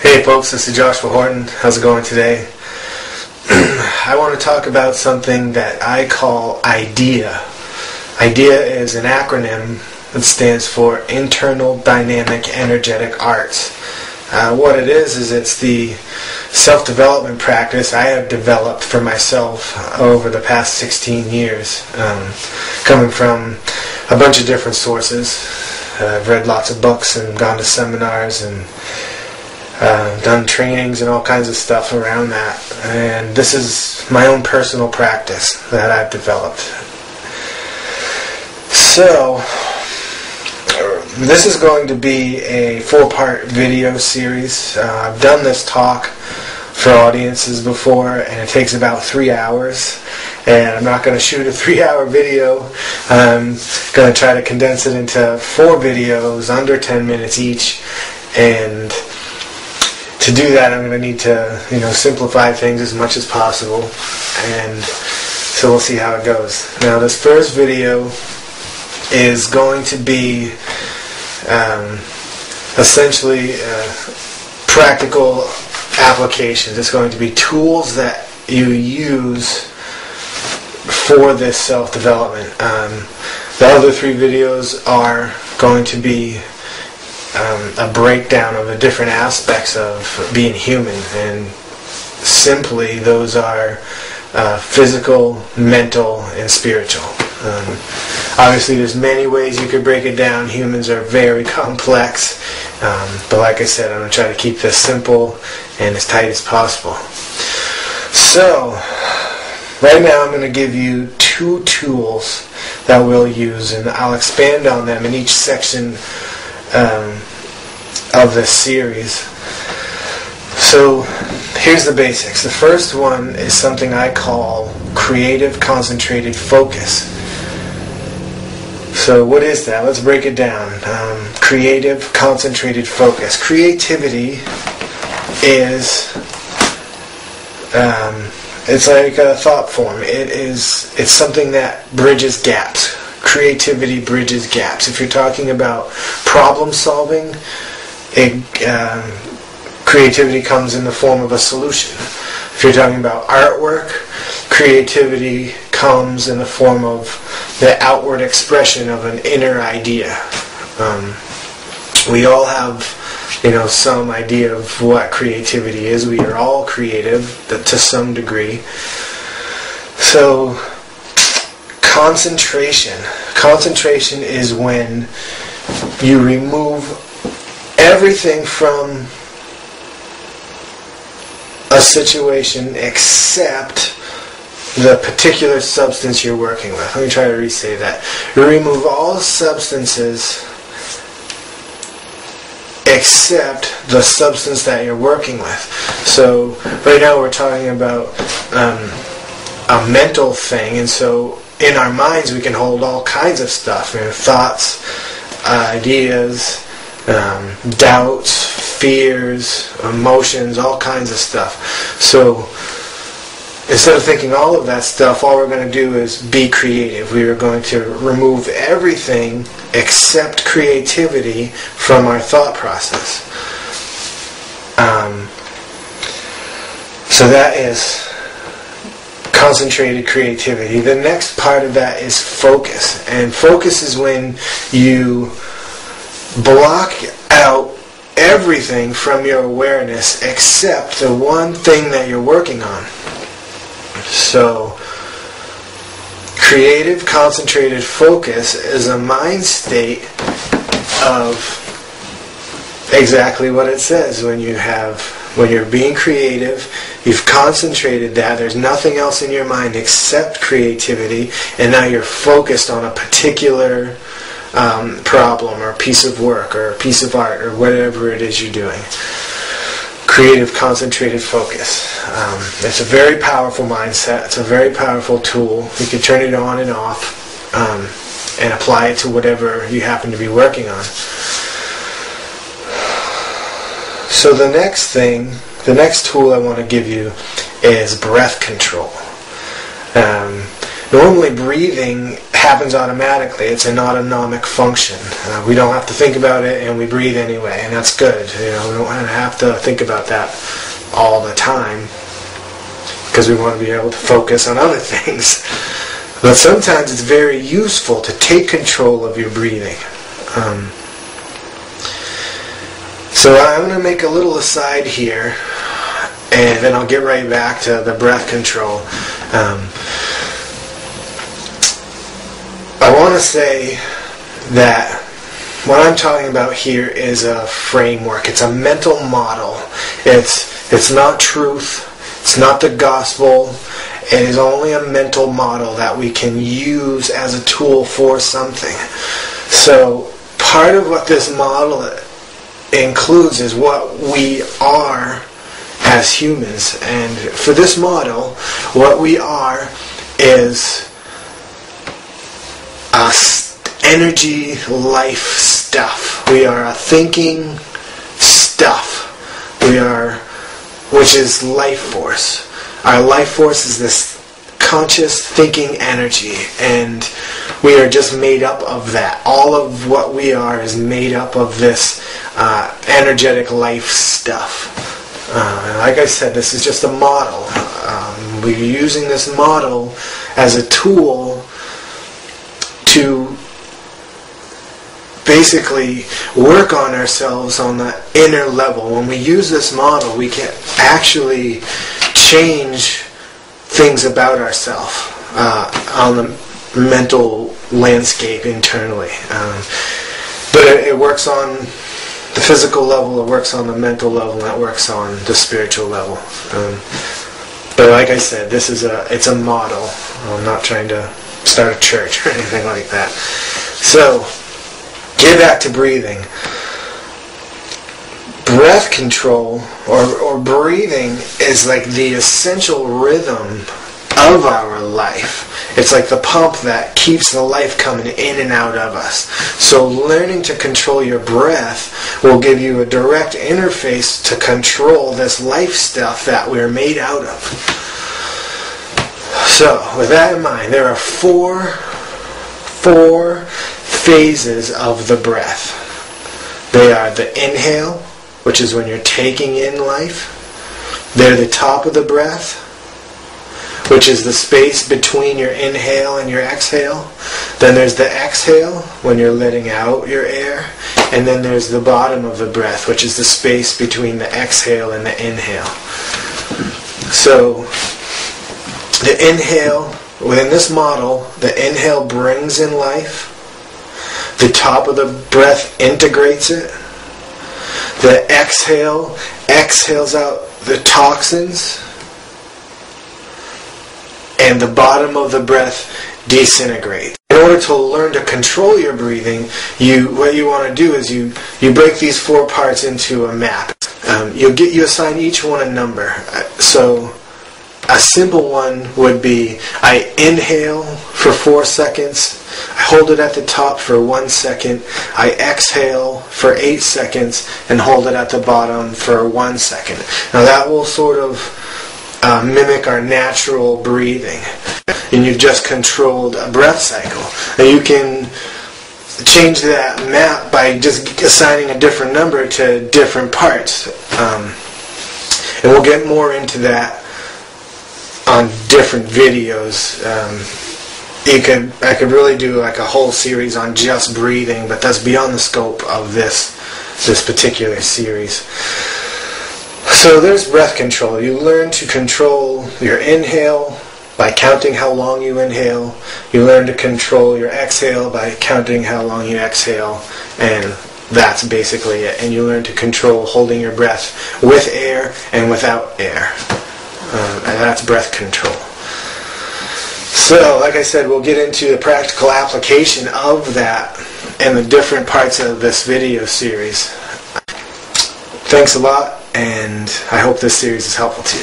Hey folks, this is Joshua Horton. How's it going today? I want to talk about something that I call I.D.E.A. I.D.E.A is an acronym that stands for Internal Dynamic Energetic Arts. What it is it's the self-development practice I have developed for myself over the past 16 years, coming from a bunch of different sources. I've read lots of books and gone to seminars and done trainings and all kinds of stuff around that. And this is my own personal practice that I've developed. So, this is going to be a 4-part video series. I've done this talk for audiences before, and it takes about 3 hours. And I'm not going to shoot a 3-hour video. I'm going to try to condense it into 4 videos under 10 minutes each. And to do that, I'm going to need to, simplify things as much as possible. And so we'll see how it goes. Now, this first video is going to be essentially practical applications. It's going to be tools that you use for this self-development. The other 3 videos are going to be a breakdown of the different aspects of being human, and simply those are physical, mental, and spiritual. Obviously there's many ways you could break it down. Humans are very complex, but like I said, I'm going to try to keep this simple and as tight as possible. So right now I'm going to give you 2 tools that we'll use, and I'll expand on them in each section of this series. So here's the basics. The first one is something I call creative concentrated focus. So what is that? Let's break it down. Creative concentrated focus. Creativity is it's like a thought form. It's something that bridges gaps. Creativity bridges gaps. If you're talking about problem solving, creativity comes in the form of a solution. If you're talking about artwork, creativity comes in the form of the outward expression of an inner idea. We all have, some idea of what creativity is. We are all creative to some degree. So, concentration. Concentration is when you remove everything from a situation except the particular substance you're working with. Let me try to restate that. You remove all substances except the substance that you're working with. So right now we're talking about a mental thing, and so in our minds we can hold all kinds of stuff, thoughts, ideas, doubts, fears, emotions, all kinds of stuff. So instead of thinking all of that stuff, all we're going to do is be creative. We are going to remove everything except creativity from our thought process. So that is concentrated creativity. The next part of that is focus. And focus is when you block out everything from your awareness except the one thing that you're working on. So, creative concentrated focus is a mind state of exactly what it says. When you're being creative, you've concentrated that, there's nothing else in your mind except creativity, and now you're focused on a particular problem or a piece of work or a piece of art or whatever it is you're doing. Creative concentrated focus. It's a very powerful mindset. It's a very powerful tool. You can turn it on and off and apply it to whatever you happen to be working on. So the next tool I want to give you is breath control. Normally breathing happens automatically. It's an autonomic function. We don't have to think about it, and we breathe anyway, and that's good. We don't have to think about that all the time, because we want to be able to focus on other things. But sometimes it's very useful to take control of your breathing. So I'm going to make a little aside here, and then I'll get right back to the breath control. I want to say that what I'm talking about here is a framework. It's a mental model. It's not truth. It's not the gospel. It is only a mental model that we can use as a tool for something. So part of what this model includes is what we are as humans. And for this model, what we are is energy, life stuff. We are a thinking stuff. Which is life force. Our life force is this conscious thinking energy, and we are just made up of that. All of what we are is made up of this energetic life stuff. Like I said, this is just a model. We're using this model as a tool to basically work on ourselves on the inner level. When we use this model, we can actually change things about ourselves on the mental landscape internally. But it works on the physical level, it works on the mental level, and it works on the spiritual level. But like I said, it's a model. I'm not trying to start a church or anything like that. So, get back to breathing. Breath control, or breathing, is like the essential rhythm of our life. It's like the pump that keeps the life coming in and out of us. So learning to control your breath will give you a direct interface to control this life stuff that we're made out of. So, with that in mind, there are four phases of the breath. They are the inhale, which is when you're taking in life. They're the top of the breath, which is the space between your inhale and your exhale. Then there's the exhale, when you're letting out your air. And then there's the bottom of the breath, which is the space between the exhale and the inhale. So, the inhale, within this model, the inhale brings in life. The top of the breath integrates it. The exhale exhales out the toxins. And the bottom of the breath disintegrates. In order to learn to control your breathing, what you want to do is you break these four parts into a map. You assign each one a number. So a simple one would be, I inhale for 4 seconds, I hold it at the top for 1 second, I exhale for 8 seconds, and hold it at the bottom for 1 second. Now that will sort of mimic our natural breathing. And you've just controlled a breath cycle. Now you can change that map by just assigning a different number to different parts. And we'll get more into that on different videos. I could really do like a whole series on just breathing, but that's beyond the scope of this particular series. So there's breath control. You learn to control your inhale by counting how long you inhale. You learn to control your exhale by counting how long you exhale. And that's basically it. And you learn to control holding your breath with air and without air. And that's breath control. So, like I said, we'll get into the practical application of that and the different parts of this video series. Thanks a lot, and I hope this series is helpful to you.